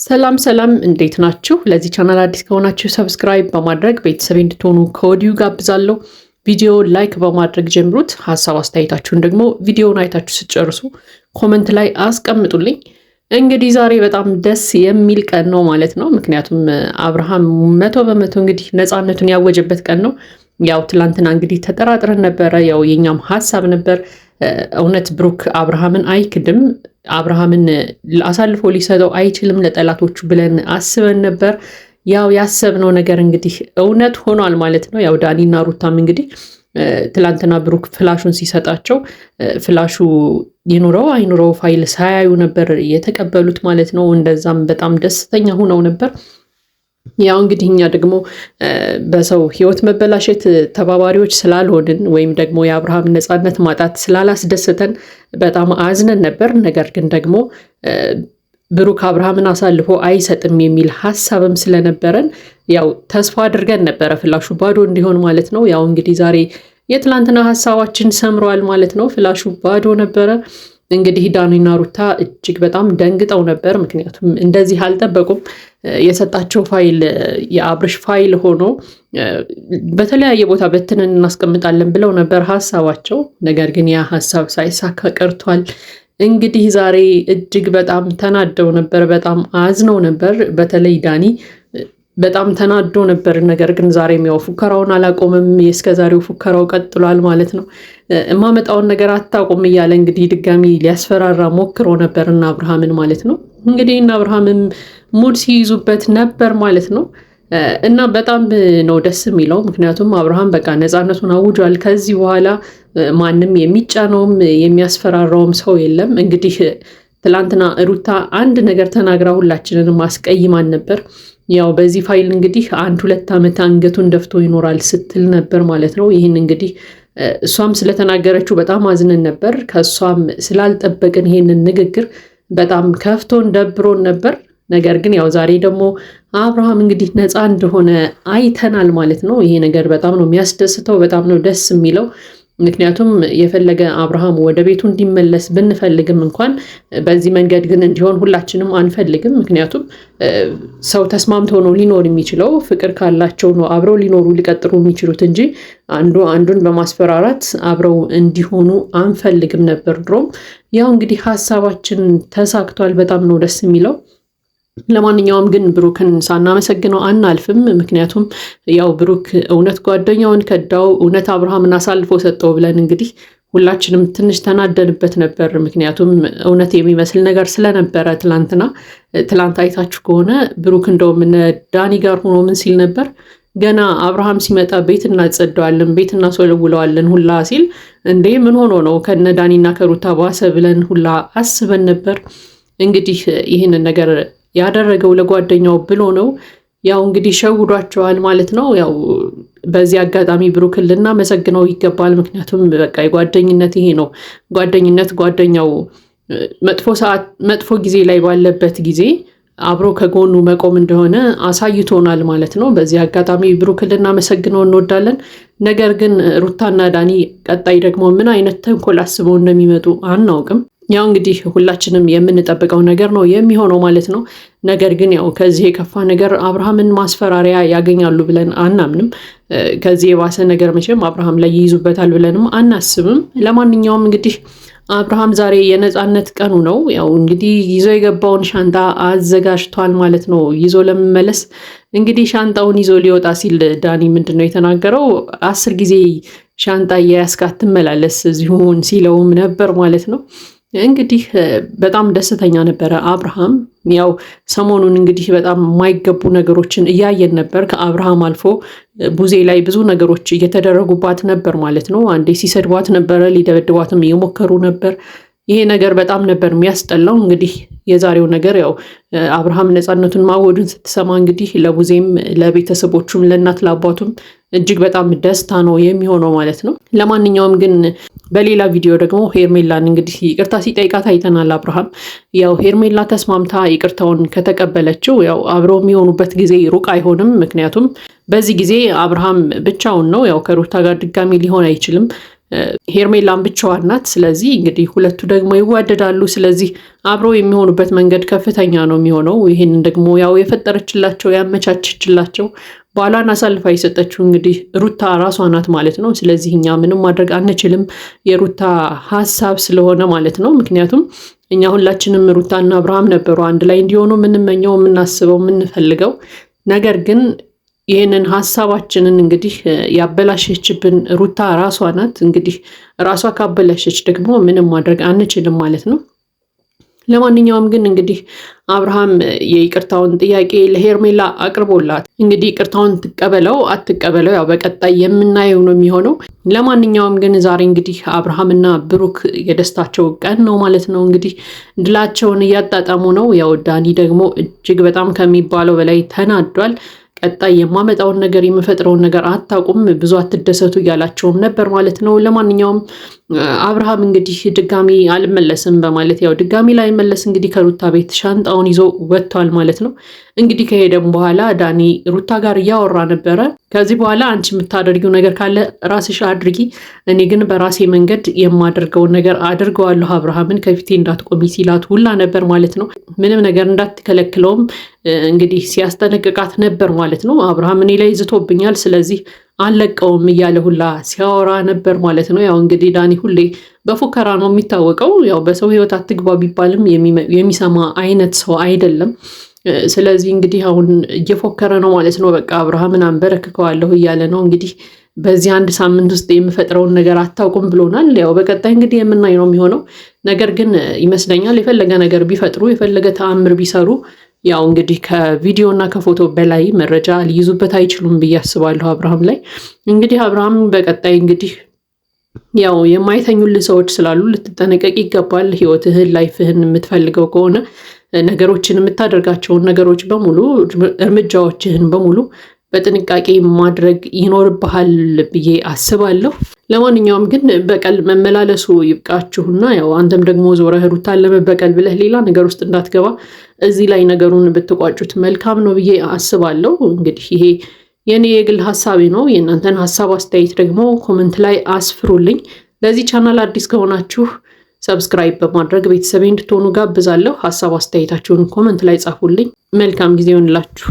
ሰላም ሰላም እንዴት ናችሁ? ለዚህ ቻናል አዲስ ከሆናችሁ ሰብስክራይብ በማድረግ ቤተሰብ እንድትሆኑ ከወዲሁ ጋብዛለሁ። ቪዲዮ ላይክ በማድረግ ጀምሩት። ሀሳብ አስተያየታችሁን ደግሞ ቪዲዮውን አይታችሁ ስትጨርሱ ኮመንት ላይ አስቀምጡልኝ። እንግዲህ ዛሬ በጣም ደስ የሚል ቀን ነው ማለት ነው። ምክንያቱም አብርሃም 100% እንግዲህ ነፃነቱን ያወጀበት ቀን ነው። ያው ትላንትና እንግዲህ ተጠራጥረን ነበረ። ያው የኛም ሀሳብ ነበር እውነት ብሩክ አብርሃምን አይክድም፣ አብርሃምን አሳልፎ ሊሰጠው አይችልም ለጠላቶቹ ብለን አስበን ነበር። ያው ያሰብነው ነገር እንግዲህ እውነት ሆኗል ማለት ነው። ያው ዳኒና ሩታም እንግዲህ ትላንትና ብሩክ ፍላሹን ሲሰጣቸው ፍላሹ ይኑረው አይኑረው ፋይል ሳያዩ ነበር የተቀበሉት ማለት ነው። እንደዛም በጣም ደስተኛ ሆነው ነበር። ያው እንግዲህ እኛ ደግሞ በሰው ህይወት መበላሸት ተባባሪዎች ስላልሆንን ወይም ደግሞ የአብርሃም ነፃነት ማጣት ስላላስደሰተን በጣም አዝነን ነበር። ነገር ግን ደግሞ ብሩክ አብርሃምን አሳልፎ አይሰጥም የሚል ሀሳብም ስለነበረን ያው ተስፋ አድርገን ነበረ ፍላሹ ባዶ እንዲሆን ማለት ነው። ያው እንግዲህ ዛሬ የትላንትና ሀሳባችን ሰምሯል ማለት ነው። ፍላሹ ባዶ ነበረ። እንግዲህ ዳኒና ሩታ እጅግ በጣም ደንግጠው ነበር። ምክንያቱም እንደዚህ አልጠበቁም። የሰጣቸው ፋይል የአብርሽ ፋይል ሆኖ በተለያየ ቦታ በትነን እናስቀምጣለን ብለው ነበር ሀሳባቸው። ነገር ግን ያ ሀሳብ ሳይሳካ ቀርቷል። እንግዲህ ዛሬ እጅግ በጣም ተናደው ነበር፣ በጣም አዝነው ነበር። በተለይ ዳኒ በጣም ተናዶ ነበር። ነገር ግን ዛሬም ያው ፉከራውን አላቆመም። የእስከዛሬው ፉከራው ቀጥሏል ማለት ነው። የማመጣውን ነገር አታቆም እያለ እንግዲህ ድጋሚ ሊያስፈራራ ሞክሮ ነበር እና አብርሃምን ማለት ነው። እንግዲህ እና አብርሃምም ሙድ ሲይዙበት ነበር ማለት ነው። እና በጣም ነው ደስ የሚለው። ምክንያቱም አብርሃም በቃ ነፃነቱን አውጇል። ከዚህ በኋላ ማንም የሚጫነውም የሚያስፈራራውም ሰው የለም። እንግዲህ ትላንትና ሩታ አንድ ነገር ተናግራ ሁላችንንም አስቀይማን ነበር። ያው በዚህ ፋይል እንግዲህ 1-2 ዓመት አንገቱን ደፍቶ ይኖራል ስትል ነበር ማለት ነው። ይህን እንግዲህ እሷም ስለተናገረችው በጣም አዝነን ነበር። ከእሷም ስላልጠበቅን ይሄንን ንግግር በጣም ከፍቶን ደብሮን ነበር። ነገር ግን ያው ዛሬ ደግሞ አብርሃም እንግዲህ ነፃ እንደሆነ አይተናል ማለት ነው። ይሄ ነገር በጣም ነው የሚያስደስተው፣ በጣም ነው ደስ የሚለው። ምክንያቱም የፈለገ አብርሃም ወደ ቤቱ እንዲመለስ ብንፈልግም እንኳን በዚህ መንገድ ግን እንዲሆን ሁላችንም አንፈልግም። ምክንያቱም ሰው ተስማምቶ ነው ሊኖር የሚችለው። ፍቅር ካላቸው ነው አብረው ሊኖሩ ሊቀጥሉ የሚችሉት እንጂ አንዱ አንዱን በማስፈራራት አብረው እንዲሆኑ አንፈልግም ነበር ድሮም። ያው እንግዲህ ሀሳባችን ተሳክቷል። በጣም ነው ደስ የሚለው። ለማንኛውም ግን ብሩክን ሳናመሰግነው አናልፍም። ምክንያቱም ያው ብሩክ እውነት ጓደኛውን ከዳው፣ እውነት አብርሃምን አሳልፎ ሰጠው ብለን እንግዲህ ሁላችንም ትንሽ ተናደንበት ነበር። ምክንያቱም እውነት የሚመስል ነገር ስለነበረ ትላንት አይታችሁ ከሆነ ብሩክ እንደውም እነ ዳኒ ጋር ሆኖ ምን ሲል ነበር? ገና አብርሃም ሲመጣ ቤት እናጸደዋለን፣ ቤት እናስወለውለዋለን ሁላ ሲል እንዴ ምን ሆኖ ነው ከነ ዳኒና ከሩታ ባሰ ብለን ሁላ አስበን ነበር። እንግዲህ ይህንን ነገር ያደረገው ለጓደኛው ብሎ ነው። ያው እንግዲህ ሸውዷቸዋል ማለት ነው። ያው በዚህ አጋጣሚ ብሩክን ልናመሰግነው ይገባል። ምክንያቱም በቃ የጓደኝነት ይሄ ነው። ጓደኝነት ጓደኛው መጥፎ ጊዜ ላይ ባለበት ጊዜ አብሮ ከጎኑ መቆም እንደሆነ አሳይቶናል ማለት ነው። በዚህ አጋጣሚ ብሩክን ልናመሰግነው እንወዳለን። ነገር ግን ሩታና ዳኒ ቀጣይ ደግሞ ምን አይነት ተንኮል አስበው እንደሚመጡ አናውቅም። ያው እንግዲህ ሁላችንም የምንጠብቀው ነገር ነው የሚሆነው ማለት ነው። ነገር ግን ያው ከዚህ የከፋ ነገር አብርሃምን ማስፈራሪያ ያገኛሉ ብለን አናምንም። ከዚህ የባሰ ነገር መቼም አብርሃም ላይ ይይዙበታል ብለንም አናስብም። ለማንኛውም እንግዲህ አብርሃም ዛሬ የነፃነት ቀኑ ነው። ያው እንግዲህ ይዞ የገባውን ሻንጣ አዘጋጅቷል ማለት ነው። ይዞ ለመመለስ እንግዲህ ሻንጣውን ይዞ ሊወጣ ሲል ዳኒ ምንድን ነው የተናገረው? 10 ጊዜ ሻንጣ እያያዝክ አትመላለስ እዚሁን ሲለውም ነበር ማለት ነው። እንግዲህ በጣም ደስተኛ ነበረ አብርሃም። ያው ሰሞኑን እንግዲህ በጣም የማይገቡ ነገሮችን እያየን ነበር። ከአብርሃም አልፎ ቡዜ ላይ ብዙ ነገሮች እየተደረጉባት ነበር ማለት ነው። አንዴ ሲሰድቧት ነበረ፣ ሊደበድቧትም እየሞከሩ ነበር። ይሄ ነገር በጣም ነበር የሚያስጠላው። እንግዲህ የዛሬው ነገር ያው አብርሃም ነፃነቱን ማወዱን ስትሰማ እንግዲህ ለቡዜም ለቤተሰቦቹም ለእናት ለአባቱም እጅግ በጣም ደስታ ነው የሚሆነው ማለት ነው። ለማንኛውም ግን በሌላ ቪዲዮ ደግሞ ሄርሜላን እንግዲህ ይቅርታ ሲጠይቃት አይተናል። አብርሃም ያው ሄርሜላ ተስማምታ ይቅርታውን ከተቀበለችው ያው አብረው የሚሆኑበት ጊዜ ሩቅ አይሆንም። ምክንያቱም በዚህ ጊዜ አብርሃም ብቻውን ነው፣ ያው ከሩታ ጋር ድጋሚ ሊሆን አይችልም። ሄርሜላን ብቻዋን ናት። ስለዚህ እንግዲህ ሁለቱ ደግሞ ይዋደዳሉ። ስለዚህ አብረው የሚሆኑበት መንገድ ከፍተኛ ነው የሚሆነው። ይህንን ደግሞ ያው የፈጠረችላቸው ያመቻችላቸው ባሏን አሳልፋ የሰጠችው እንግዲህ ሩታ ራሷ ናት ማለት ነው። ስለዚህ እኛ ምንም ማድረግ አንችልም፣ የሩታ ሀሳብ ስለሆነ ማለት ነው። ምክንያቱም እኛ ሁላችንም ሩታና አብርሃም ነበሩ አንድ ላይ እንዲሆኑ የምንመኘው፣ የምናስበው፣ የምንፈልገው። ነገር ግን ይህንን ሀሳባችንን እንግዲህ ያበላሸችብን ሩታ ራሷ ናት። እንግዲህ ራሷ ካበላሸች ደግሞ ምንም ማድረግ አንችልም ማለት ነው። ለማንኛውም ግን እንግዲህ አብርሃም የይቅርታውን ጥያቄ ለሄርሜላ አቅርቦላት እንግዲህ ይቅርታውን ትቀበለው አትቀበለው ያው በቀጣይ የምናየው ነው የሚሆነው። ለማንኛውም ግን ዛሬ እንግዲህ አብርሃምና ብሩክ የደስታቸው ቀን ነው ማለት ነው። እንግዲህ ድላቸውን እያጣጣሙ ነው። ያው ዳኒ ደግሞ እጅግ በጣም ከሚባለው በላይ ተናዷል። ቀጣይ የማመጣውን ነገር የምፈጥረውን ነገር አታውቁም፣ ብዙ አትደሰቱ እያላቸውም ነበር ማለት ነው። ለማንኛውም አብርሃም እንግዲህ ድጋሚ አልመለስም በማለት ያው ድጋሚ ላይ መለስ እንግዲህ ከሩታ ቤት ሻንጣውን ይዞ ወጥቷል ማለት ነው። እንግዲህ ከሄደም በኋላ ዳኒ ሩታ ጋር እያወራ ነበረ። ከዚህ በኋላ አንቺ የምታደርጊው ነገር ካለ ራስሽ አድርጊ፣ እኔ ግን በራሴ መንገድ የማደርገውን ነገር አድርገዋለሁ፣ አብርሃምን ከፊቴ እንዳትቆሚ ሲላት ሁላ ነበር ማለት ነው። ምንም ነገር እንዳትከለክለውም እንግዲህ ሲያስጠነቅቃት ነበር ማለት ነው። አብርሃም እኔ ላይ ዝቶብኛል፣ ስለዚህ አለቀውም እያለ ሁላ ሲያወራ ነበር ማለት ነው። ያው እንግዲህ ዳኒ ሁሌ በፉከራ ነው የሚታወቀው። ያው በሰው ሕይወት አትግባ ቢባልም የሚሰማ አይነት ሰው አይደለም። ስለዚህ እንግዲህ አሁን እየፎከረ ነው ማለት ነው። በቃ አብርሃምን አንበረክከዋለሁ እያለ ነው እንግዲህ በዚህ አንድ ሳምንት ውስጥ የምፈጥረውን ነገር አታውቁም ብሎናል። ያው በቀጣይ እንግዲህ የምናይ ነው የሚሆነው። ነገር ግን ይመስለኛል የፈለገ ነገር ቢፈጥሩ የፈለገ ተአምር ቢሰሩ ያው እንግዲህ ከቪዲዮ እና ከፎቶ በላይ መረጃ ሊይዙበት አይችሉም ብዬ አስባለሁ አብርሃም ላይ። እንግዲህ አብርሃም በቀጣይ እንግዲህ ያው የማይተኙልህ ሰዎች ስላሉ ልትጠነቀቅ ይገባል። ህይወትህን ላይፍህን የምትፈልገው ከሆነ ነገሮችን የምታደርጋቸውን ነገሮች በሙሉ እርምጃዎችህን በሙሉ በጥንቃቄ ማድረግ ይኖርብሃል ብዬ አስባለሁ። ለማንኛውም ግን በቀል መመላለሱ ይብቃችሁና ያው አንተም ደግሞ ዞረህ ሩታን ለመበቀል ብለህ ሌላ ነገር ውስጥ እንዳትገባ እዚህ ላይ ነገሩን ብትቋጩት መልካም ነው ብዬ አስባለሁ። እንግዲህ ይሄ የኔ የግል ሀሳቤ ነው። የእናንተን ሀሳብ አስተያየት ደግሞ ኮመንት ላይ አስፍሩልኝ። ለዚህ ቻናል አዲስ ከሆናችሁ ሰብስክራይብ በማድረግ ቤተሰቤ እንድትሆኑ ጋብዛለሁ። ሀሳብ አስተያየታችሁን ኮመንት ላይ ጻፉልኝ። መልካም ጊዜ ይሆንላችሁ።